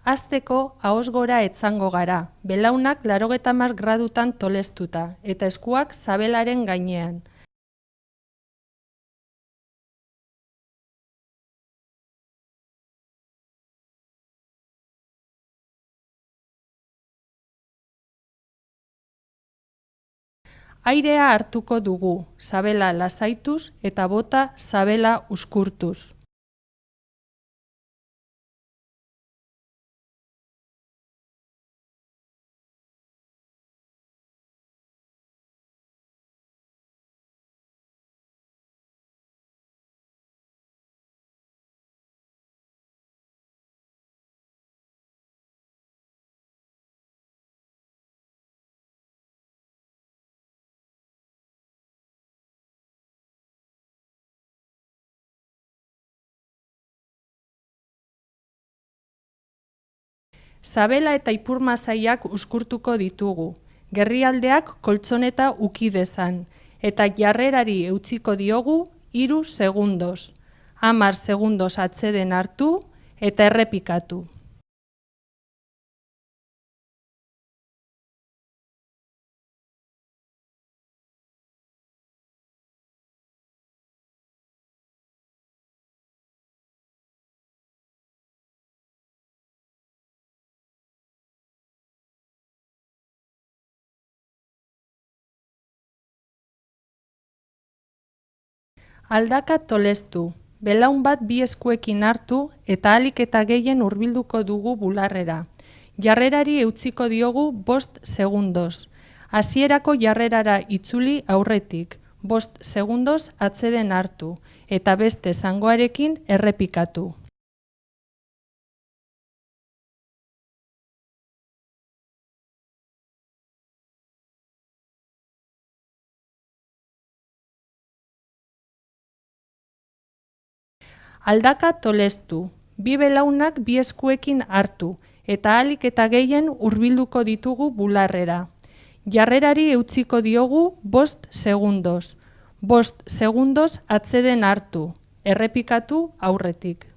Hasteko ahoz gora etzango gara, belaunak 90 gradutan tolestuta, eta eskuak sabelaren gainean. Airea hartuko dugu, sabela lasaituz eta bota sabela uzkurtuz. Sabela eta ipurmasaiak uzkurtuko ditugu, gerrialdeak koltxoneta uki dezan, eta jarrerari eutsiko diogu 3 segundos. 10 segundos atseden hartu eta errepikatu. Aldaka tolestu, belaun bat bi eskuekin hartu eta ahalik eta gehien hurbilduko dugu bularrera. Jarrerari eutsiko diogu 5 segundos. Hasierako jarrerara itzuli aurretik, 5 segundos atseden hartu, eta beste zangoarekin errepikatu. Aldaka tolestu, bi belaunak bi eskuekin hartu, eta ahalik eta gehien hurbilduko ditugu bularrera. Jarrerari eutsiko diogu 5 segundos. 5 segundos atseden hartu, errepikatu aurretik.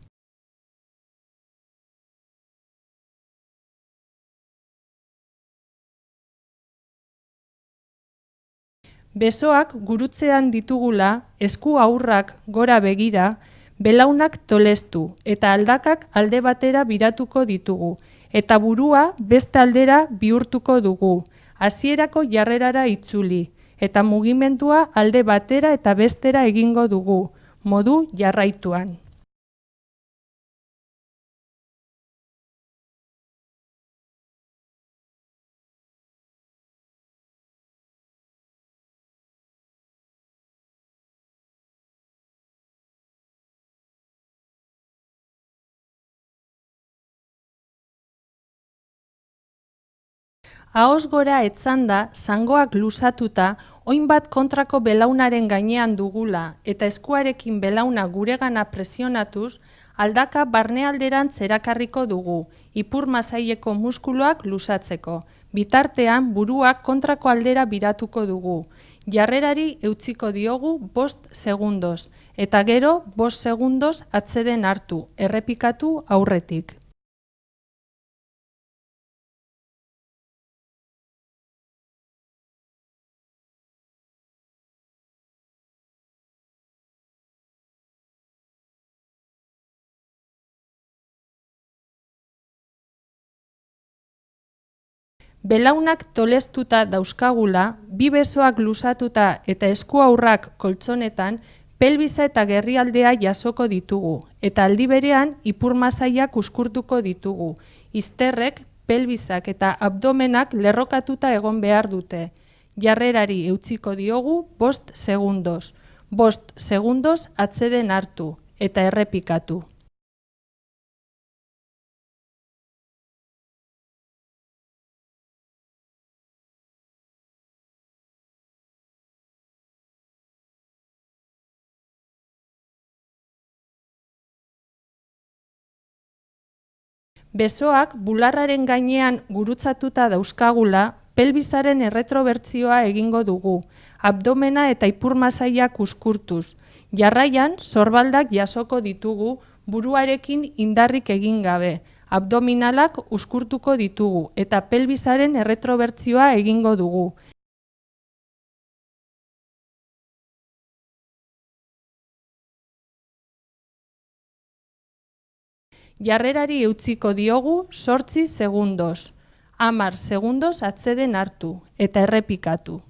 Besoak gurutzean ditugula, esku ahurrak gora begira, belaunak tolestu eta aldakak alde batera biratuko ditugu, eta burua beste aldera bihurtuko dugu, hasierako jarrerara itzuli, eta mugimendua alde batera eta bestera egingo dugu, modu jarraituan. Ahoz gora etzanda, zangoak luzatuta, oin bat kontrako belaunaren gainean dugula eta eskuarekin belauna guregana presionatuz, aldaka barnealderantz erakarriko dugu, ipurmasaieko muskuloak luzatzeko. Bitartean, buruak kontrako aldera biratuko dugu. Jarrerari eutsiko diogu 5 segundos, eta gero 5 segundos atseden hartu, errepikatu aurretik. Belaunak tolestuta dauzkagula, bi besoak luzatuta eta eskuaurrak koltxonetan, pelbiza eta gerrialdea jasoko ditugu, eta aldi berean ipurmasaiak uzkurtuko ditugu. Izterrek, pelbizak eta abdomenak lerrokatuta egon behar dute. Jarrerari eutsiko diogu 5 segundos. 5 segundos atseden hartu, eta errepikatu. Besoak bularraren gainean gurutzatuta dauzkagula, pelbizaren erretrobertzioa egingo dugu, abdomena eta ipurmasaiak uzkurtuz. Jarraian, sorbaldak jasoko ditugu buruarekin indarrik egin gabe, Abdominalak uskurtuko ditugu eta pelbisaren erretrobertzioa egingo dugu. Jarrerari eutsiko diogu 8 segundos. 10 segundos atseden hartu eta errepikatu.